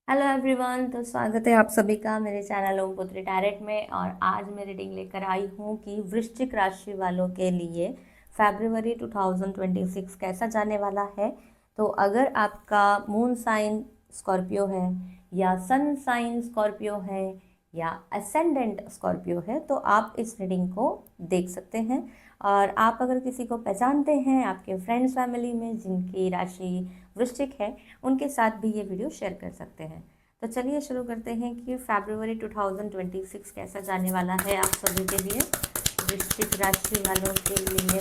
Hello everyone, तो स्वागत है आप सभी का मेरे चैनल ओम पुत्री डायरेक्ट में। और आज मैं रीडिंग लेकर आई हूँ कि वृश्चिक राशि वालों के लिए फरवरी 2026 कैसा जाने वाला है। तो अगर आपका मून साइन स्कॉर्पियो है या सन साइन स्कॉर्पियो है या असेंडेंट स्कॉर्पियो है तो आप इस रीडिंग को देख सकते हैं। और आप अगर किसी को पहचानते हैं आपके फ्रेंड्स फैमिली में जिनकी राशि वृश्चिक है, उनके साथ भी ये वीडियो शेयर कर सकते हैं। तो चलिए शुरू करते हैं कि फरवरी 2026 कैसा जाने वाला है आप सभी के लिए, वृश्चिक राशि वालों के लिए।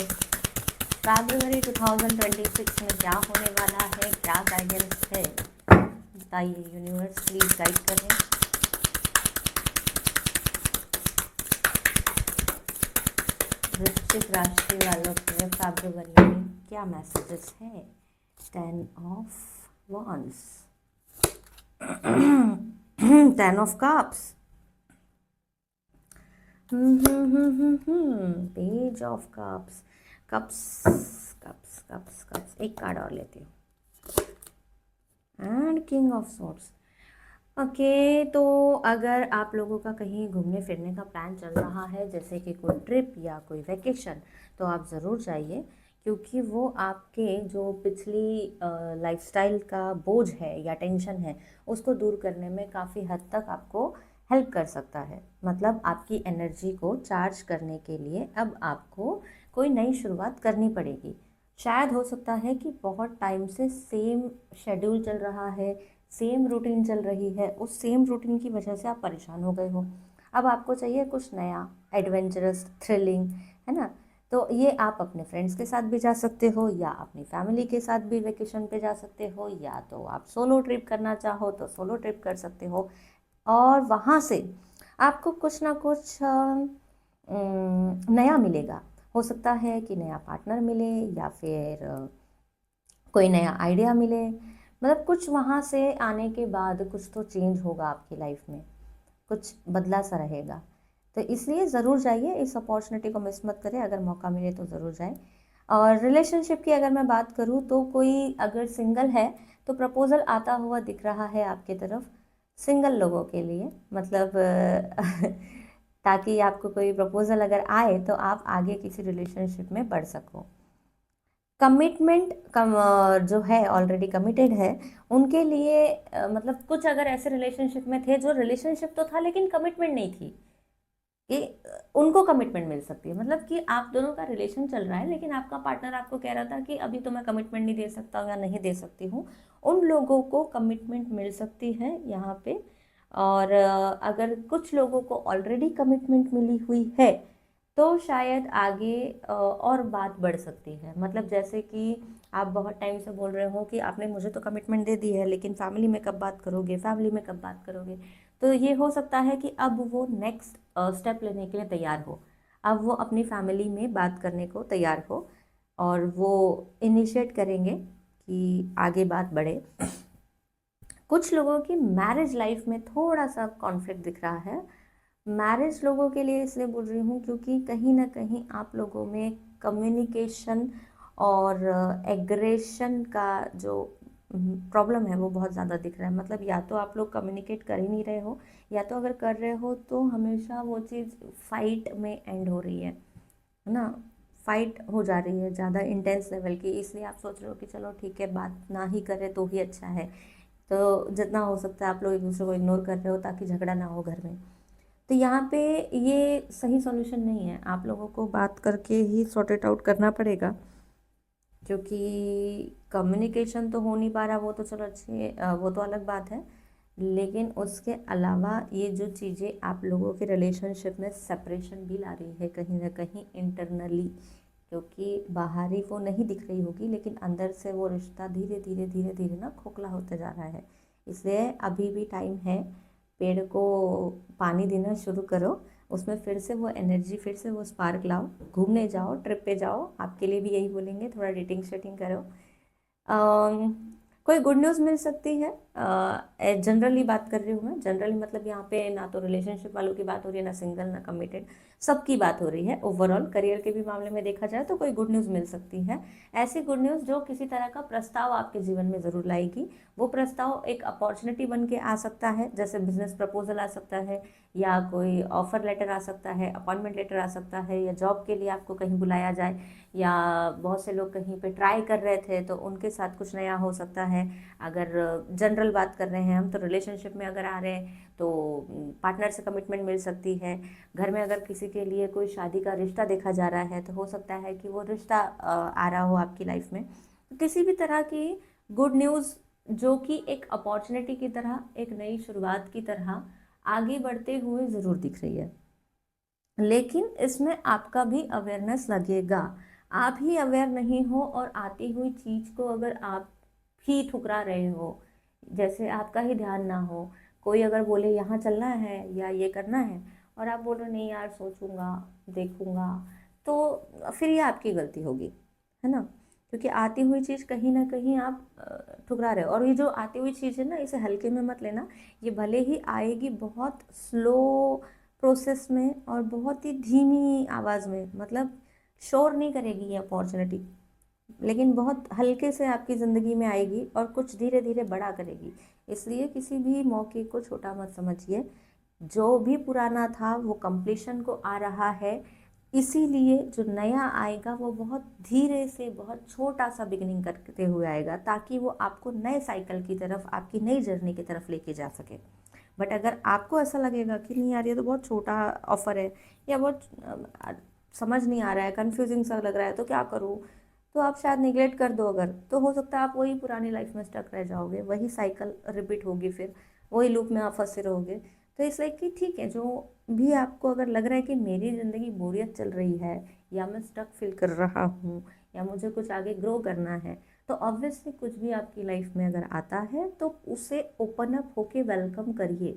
फरवरी 2026 में क्या होने वाला है, क्या गाइडेंस है, बताइए यूनिवर्स, प्लीज गाइड करें। वृश्चिक राशि वालों के लिए फरवरी में क्या मैसेजेस है। 10 of wands, 10 of cups, page of cups, cups cups cups cups. एक कार्ड और लेती हूँ, and king of swords. Okay, तो अगर आप लोगों का कहीं घूमने फिरने का प्लान चल रहा है, जैसे कि कोई ट्रिप या कोई वैकेशन, तो आप ज़रूर जाइए, क्योंकि वो आपके जो पिछली लाइफस्टाइल का बोझ है या टेंशन है उसको दूर करने में काफ़ी हद तक आपको हेल्प कर सकता है। मतलब आपकी एनर्जी को चार्ज करने के लिए अब आपको कोई नई शुरुआत करनी पड़ेगी। शायद हो सकता है कि बहुत टाइम से सेम शेड्यूल चल रहा है, सेम रूटीन चल रही है, उस सेम रूटीन की वजह से आप परेशान हो गए हो। अब आपको चाहिए कुछ नया, एडवेंचरस, थ्रिलिंग, है ना। तो ये आप अपने फ्रेंड्स के साथ भी जा सकते हो या अपनी फैमिली के साथ भी वेकेशन पे जा सकते हो, या तो आप सोलो ट्रिप करना चाहो तो सोलो ट्रिप कर सकते हो। और वहाँ से आपको कुछ ना कुछ नया मिलेगा। हो सकता है कि नया पार्टनर मिले या फिर कोई नया आइडिया मिले। मतलब कुछ वहाँ से आने के बाद कुछ तो चेंज होगा आपकी लाइफ में, कुछ बदला सा रहेगा। तो इसलिए ज़रूर जाइए, इस अपॉर्चुनिटी को मिस मत करें, अगर मौका मिले तो ज़रूर जाएं। और रिलेशनशिप की अगर मैं बात करूँ तो कोई अगर सिंगल है तो प्रपोज़ल आता हुआ दिख रहा है आपकी तरफ, सिंगल लोगों के लिए। मतलब ताकि आपको कोई प्रपोज़ल अगर आए तो आप आगे किसी रिलेशनशिप में बढ़ सको। कमिटमेंट जो है ऑलरेडी कमिटेड है उनके लिए मतलब कुछ अगर ऐसे रिलेशनशिप में थे जो रिलेशनशिप तो था लेकिन कमिटमेंट नहीं थी, कि उनको कमिटमेंट मिल सकती है। मतलब कि आप दोनों का रिलेशन चल रहा है लेकिन आपका पार्टनर आपको कह रहा था कि अभी तो मैं कमिटमेंट नहीं दे सकता हूँ या नहीं दे सकती हूँ, उन लोगों को कमिटमेंट मिल सकती है यहाँ पे। और अगर कुछ लोगों को ऑलरेडी कमिटमेंट मिली हुई है तो शायद आगे और बात बढ़ सकती है। मतलब जैसे कि आप बहुत टाइम से बोल रहे हो कि आपने मुझे तो कमिटमेंट दे दी है लेकिन फैमिली में कब बात करोगे, फैमिली में कब बात करोगे। तो ये हो सकता है कि अब वो नेक्स्ट स्टेप लेने के लिए तैयार हो, अब वो अपनी फैमिली में बात करने को तैयार हो और वो इनिशिएट करेंगे कि आगे बात बढ़े। कुछ लोगों की मैरिज लाइफ में थोड़ा सा कॉन्फ्लिक्ट दिख रहा है। मैरिज लोगों के लिए इसलिए बोल रही हूँ क्योंकि कहीं ना कहीं आप लोगों में कम्युनिकेशन और एग्रेशन का जो प्रॉब्लम है वो बहुत ज़्यादा दिख रहा है। मतलब या तो आप लोग कम्युनिकेट कर ही नहीं रहे हो, या तो अगर कर रहे हो तो हमेशा वो चीज़ फाइट में एंड हो रही है ना। फाइट हो जा रही है ज़्यादा इंटेंस लेवल की, इसलिए आप सोच रहे हो कि चलो ठीक है बात ना ही करें तो ही अच्छा है। तो जितना हो सकता है आप लोग एक दूसरे को इग्नोर कर रहे हो ताकि झगड़ा ना हो घर में। तो यहाँ पे ये सही सॉल्यूशन नहीं है, आप लोगों को बात करके ही सॉर्ट इट आउट करना पड़ेगा। क्योंकि कम्युनिकेशन तो हो नहीं पा रहा, वो तो चलो अच्छी वो तो अलग बात है, लेकिन उसके अलावा ये जो चीज़ें आप लोगों के रिलेशनशिप में सेपरेशन भी ला रही है कहीं ना कहीं इंटरनली। क्योंकि बाहरी वो नहीं दिख रही होगी लेकिन अंदर से वो रिश्ता धीरे धीरे धीरे धीरे ना खोखला होते जा रहा है। इसलिए अभी भी टाइम है, पेड़ को पानी देना शुरू करो, उसमें फिर से वो एनर्जी, फिर से वो स्पार्क लाओ, घूमने जाओ, ट्रिप पे जाओ। आपके लिए भी यही बोलेंगे, थोड़ा डेटिंग शेटिंग करो। कोई गुड न्यूज़ मिल सकती है जनरली बात कर रही हूँ मैं। जनरली मतलब यहाँ पे ना तो रिलेशनशिप वालों की बात हो रही है, ना सिंगल, ना कमिटेड, सबकी बात हो रही है। ओवरऑल करियर के भी मामले में देखा जाए तो कोई गुड न्यूज़ मिल सकती है। ऐसी गुड न्यूज़ जो किसी तरह का प्रस्ताव आपके जीवन में ज़रूर लाएगी। वो प्रस्ताव एक अपॉर्चुनिटी बन के आ सकता है, जैसे बिजनेस प्रपोजल आ सकता है, या कोई ऑफर लेटर आ सकता है, अपॉइंटमेंट लेटर आ सकता है, या जॉब के लिए आपको कहीं बुलाया जाए, या बहुत से लोग कहीं पे ट्राई कर रहे थे तो उनके साथ कुछ नया हो सकता है। अगर जनरल बात कर रहे हैं हम, तो रिलेशनशिप में अगर आ रहे हैं तो पार्टनर से कमिटमेंट मिल सकती है। घर में अगर किसी के लिए कोई शादी का रिश्ता देखा जा रहा है तो हो सकता है कि वो रिश्ता आ रहा हो आपकी लाइफ में। तो किसी भी तरह की गुड न्यूज़ जो कि एक अपॉर्चुनिटी की तरह, एक नई शुरुआत की तरह आगे बढ़ते हुए ज़रूर दिख रही है। लेकिन इसमें आपका भी अवेयरनेस लगेगा। आप ही अवेयर नहीं हो और आती हुई चीज़ को अगर आप ही ठुकरा रहे हो, जैसे आपका ही ध्यान ना हो, कोई अगर बोले यहाँ चलना है या ये करना है और आप बोलो नहीं यार सोचूंगा, देखूंगा, तो फिर ये आपकी गलती होगी, है ना। क्योंकि आती हुई चीज़ कहीं ना कहीं आप ठुकरा रहे हो। और ये जो आती हुई चीज़ है ना, इसे हल्के में मत लेना। ये भले ही आएगी बहुत स्लो प्रोसेस में और बहुत ही धीमी आवाज़ में, मतलब शोर नहीं करेगी ये अपॉर्चुनिटी, लेकिन बहुत हल्के से आपकी ज़िंदगी में आएगी और कुछ धीरे धीरे बड़ा करेगी। इसलिए किसी भी मौके को छोटा मत समझिए। जो भी पुराना था वो कंप्लीशन को आ रहा है, इसीलिए जो नया आएगा वो बहुत धीरे से, बहुत छोटा सा बिगिनिंग करते हुए आएगा, ताकि वो आपको नए साइकिल की तरफ, आपकी नई जर्नी की तरफ लेके जा सके। बट अगर आपको ऐसा लगेगा कि नहीं यार ये तो बहुत छोटा ऑफर है, या बहुत समझ नहीं आ रहा है, कंफ्यूजिंग सा लग रहा है, तो क्या करूँ, तो आप शायद निगलेक्ट कर दो। अगर तो हो सकता है आप वही पुरानी लाइफ में स्टक रह जाओगे, वही साइकिल रिपीट होगी, फिर वही लूप में आप फंसे रहोगे। तो इसलिए कि ठीक है, जो भी आपको अगर लग रहा है कि मेरी ज़िंदगी बोरियत चल रही है, या मैं स्टक फील कर रहा हूँ, या मुझे कुछ आगे ग्रो करना है, तो ऑब्वियसली कुछ भी आपकी लाइफ में अगर आता है तो उसे ओपन अप होके वेलकम करिए।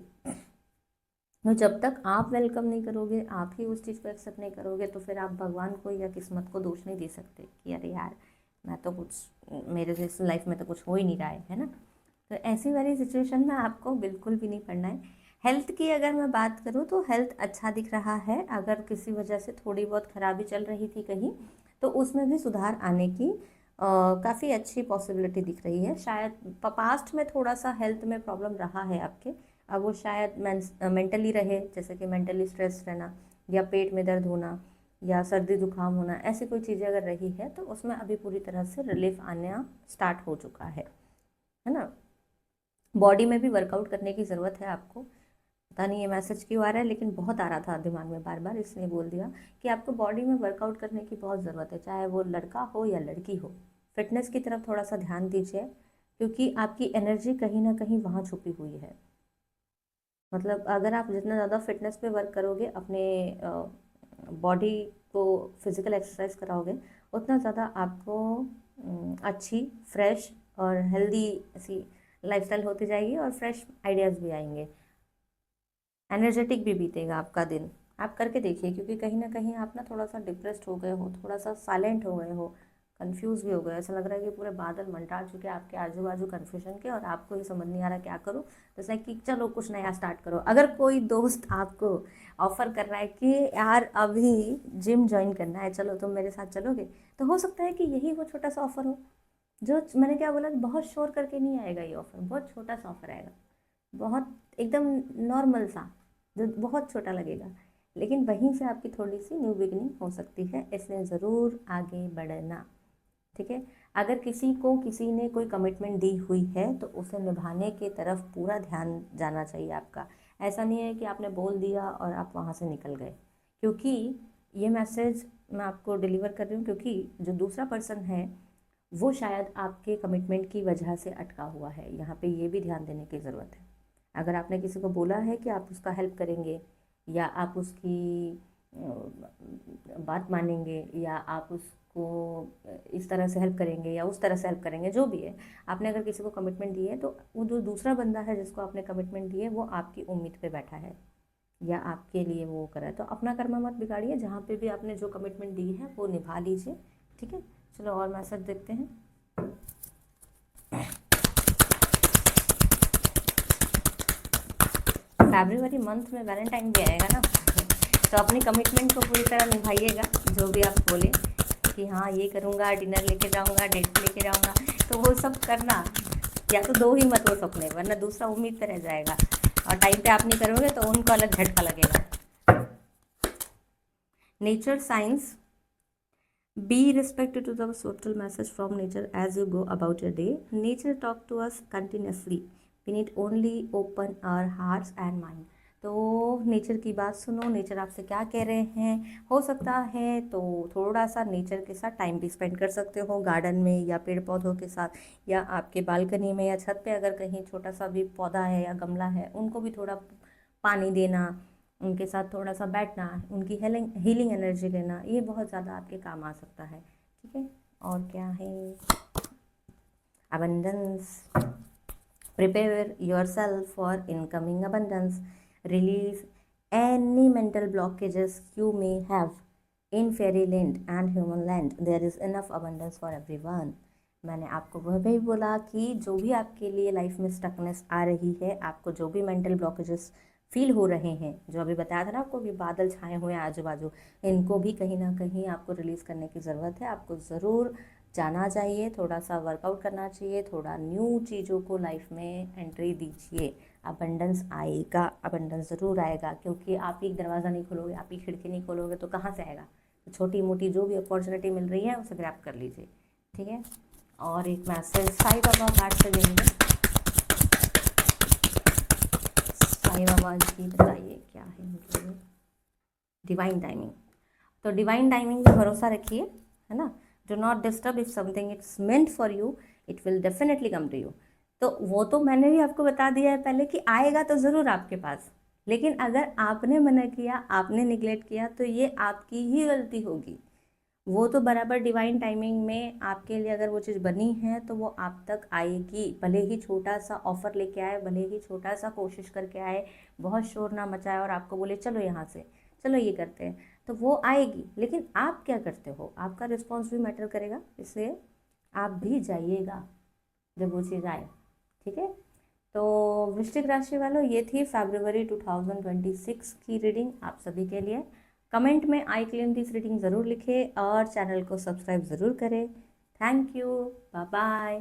तो जब तक आप वेलकम नहीं करोगे, आप ही उस चीज़ को एक्सेप्ट नहीं करोगे, तो फिर आप भगवान को या किस्मत को दोष नहीं दे सकते कि अरे यार मैं तो कुछ, मेरे जैसे लाइफ में तो कुछ हो ही नहीं रहा है ना। तो ऐसी वाली सिचुएशन में आपको बिल्कुल भी नहीं पड़ना है। हेल्थ की अगर मैं बात करूँ तो हेल्थ अच्छा दिख रहा है। अगर किसी वजह से थोड़ी बहुत खराबी चल रही थी कहीं, तो उसमें भी सुधार आने की काफ़ी अच्छी पॉसिबिलिटी दिख रही है। शायद पास्ट में थोड़ा सा हेल्थ में प्रॉब्लम रहा है आपके, अब वो शायद मेंटली रहे, जैसे कि मेंटली स्ट्रेस रहना, या पेट में दर्द होना, या सर्दी जुकाम होना, ऐसी कोई चीज़ें अगर रही है तो उसमें अभी पूरी तरह से रिलीफ आना स्टार्ट हो चुका है ना। बॉडी में भी वर्कआउट करने की ज़रूरत है आपको। पता नहीं ये मैसेज क्यों आ रहा है, लेकिन बहुत आ रहा था दिमाग में बार बार, इसलिए बोल दिया कि आपको बॉडी में वर्कआउट करने की बहुत ज़रूरत है, चाहे वो लड़का हो या लड़की हो। फिटनेस की तरफ थोड़ा सा ध्यान दीजिए, क्योंकि आपकी एनर्जी कहीं ना कहीं वहाँ छुपी हुई है। मतलब अगर आप जितना ज़्यादा फिटनेस पे वर्क करोगे, अपने बॉडी को फिज़िकल एक्सरसाइज कराओगे, उतना ज़्यादा आपको अच्छी, फ्रेश और हेल्दी ऐसी लाइफस्टाइल होती जाएगी, और फ्रेश आइडियाज़ भी आएंगे। एनर्जेटिक भी बीतेगा आपका दिन। आप करके देखिए, क्योंकि कहीं ना कहीं आप ना थोड़ा सा डिप्रेस्ड हो गए हो, थोड़ा सा साइलेंट हो गए हो, कंफ्यूज भी हो गए, ऐसा लग रहा है कि पूरे बादल मंडरा चुके हैं आपके आजू बाजू कन्फ्यूजन के, और आपको ही समझ नहीं आ रहा क्या करूँ। जैसे कि चलो कुछ नया स्टार्ट करो। अगर कोई दोस्त आपको ऑफर कर रहा है कि यार अभी जिम ज्वाइन करना है, चलो तुम मेरे साथ चलोगे, तो हो सकता है कि यही वो छोटा सा ऑफर हो। जो मैंने क्या बोला, बहुत शोर करके नहीं आएगा ये ऑफर, बहुत छोटा सा ऑफर आएगा, बहुत एकदम नॉर्मल सा, जो बहुत छोटा लगेगा, लेकिन वहीं से आपकी थोड़ी सी न्यू बिगनिंग हो सकती है। इसलिए ज़रूर आगे बढ़ना, ठीक है। अगर किसी को किसी ने कोई कमिटमेंट दी हुई है तो उसे निभाने की तरफ पूरा ध्यान जाना चाहिए आपका। ऐसा नहीं है कि आपने बोल दिया और आप वहाँ से निकल गए, क्योंकि ये मैसेज मैं आपको डिलीवर कर रही हूँ क्योंकि जो दूसरा पर्सन है वो शायद आपके कमिटमेंट की वजह से अटका हुआ है। यहाँ पे ये भी ध्यान देने की ज़रूरत है। अगर आपने किसी को बोला है कि आप उसका हेल्प करेंगे, या आप उसकी बात मानेंगे, या आप उसको इस तरह से हेल्प करेंगे या उस तरह से हेल्प करेंगे, जो भी है, आपने अगर किसी को कमिटमेंट दी है, तो वो जो दूसरा बंदा है जिसको आपने कमिटमेंट दी है वो आपकी उम्मीद पे बैठा है, या आपके लिए वो करा है। तो अपना कर्म मत बिगाड़िए, जहाँ पे भी आपने जो कमिटमेंट दी है वो निभा लीजिए, ठीक है। चलो और मैसेज देखते हैं। फरवरी मंथ में वैलेंटाइन भी आएगा ना, तो अपनी कमिटमेंट को पूरी तरह निभाइएगा। जो भी आप बोले कि हाँ ये करूँगा, डिनर लेके जाऊँगा, डेट लेके जाऊँगा, तो वो सब करना। या तो दो ही मत वो सपने, वरना दूसरा उम्मीद पे रह जाएगा और टाइम पे आप नहीं करोगे तो उनको अलग झटका लगेगा। Nature science, be respected to the subtle message from nature as you go about your day. Nature talk to us continuously. We need only open our hearts and mind. तो नेचर की बात सुनो, नेचर आपसे क्या कह रहे हैं। हो सकता है तो थोड़ा सा नेचर के साथ टाइम भी स्पेंड कर सकते हो, गार्डन में या पेड़ पौधों के साथ, या आपके बालकनी में या छत पे अगर कहीं छोटा सा भी पौधा है या गमला है, उनको भी थोड़ा पानी देना, उनके साथ थोड़ा सा बैठना, उनकी हीलिंग एनर्जी लेना, ये बहुत ज़्यादा आपके काम आ सकता है। ठीक है, और क्या है, abundance, prepare yourself for incoming abundance, release any mental blockages you may have in fairyland and human land, there is enough abundance for everyone। मैंने आपको वह भी बोला कि जो भी आपके लिए लाइफ में स्टकनेस आ रही है, आपको जो भी मेंटल ब्लॉकेजेस फील हो रहे हैं, जो अभी बताया था ना आपको कि बादल छाए हुए हैं आजू बाजू, इनको भी कहीं ना कहीं आपको रिलीज़ करने की ज़रूरत है। आपको ज़रूर जाना चाहिए, थोड़ा सा वर्कआउट करना चाहिए, थोड़ा न्यू चीज़ों को लाइफ में एंट्री दीजिए। अबंडेंस आएगा, अबंडेंस ज़रूर आएगा, क्योंकि आप ही दरवाज़ा नहीं खोलोगे, आप ही खिड़की नहीं खोलोगे तो कहाँ से आएगा। तो छोटी मोटी जो भी अपॉर्चुनिटी मिल रही है उसे ग्रैब कर लीजिए। ठीक है, और एक मैसेज साईं बाबा कार्ड से देंगे। साईं बाबा जी बताइए क्या है मतलब डिवाइन टाइमिंग। तो डिवाइन टाइमिंग पे भरोसा रखिए, है ना। Do not disturb, if something it's meant for you it will definitely come to you. तो वो तो मैंने भी आपको बता दिया है पहले कि आएगा तो ज़रूर आपके पास, लेकिन अगर आपने मना किया, आपने निगलेक्ट किया, तो ये आपकी ही गलती होगी। वो तो बराबर डिवाइन टाइमिंग में आपके लिए अगर वो चीज़ बनी है तो वो आप तक आएगी, भले ही छोटा सा ऑफ़र लेके आए, भले ही छोटा सा कोशिश करके आए, बहुत शोर ना मचाए और आपको बोले चलो यहाँ से, चलो ये करते हैं, तो वो आएगी। लेकिन आप क्या करते हो, आपका रिस्पॉन्स भी मैटर करेगा, इसलिए आप भी जाइएगा जब वो चीज़ आए। ठीक है, तो वृश्चिक राशि वालों, ये थी फरवरी 2026 की रीडिंग आप सभी के लिए। कमेंट में आई क्लेम दिस रीडिंग ज़रूर लिखें और चैनल को सब्सक्राइब ज़रूर करें। Thank you, bye bye.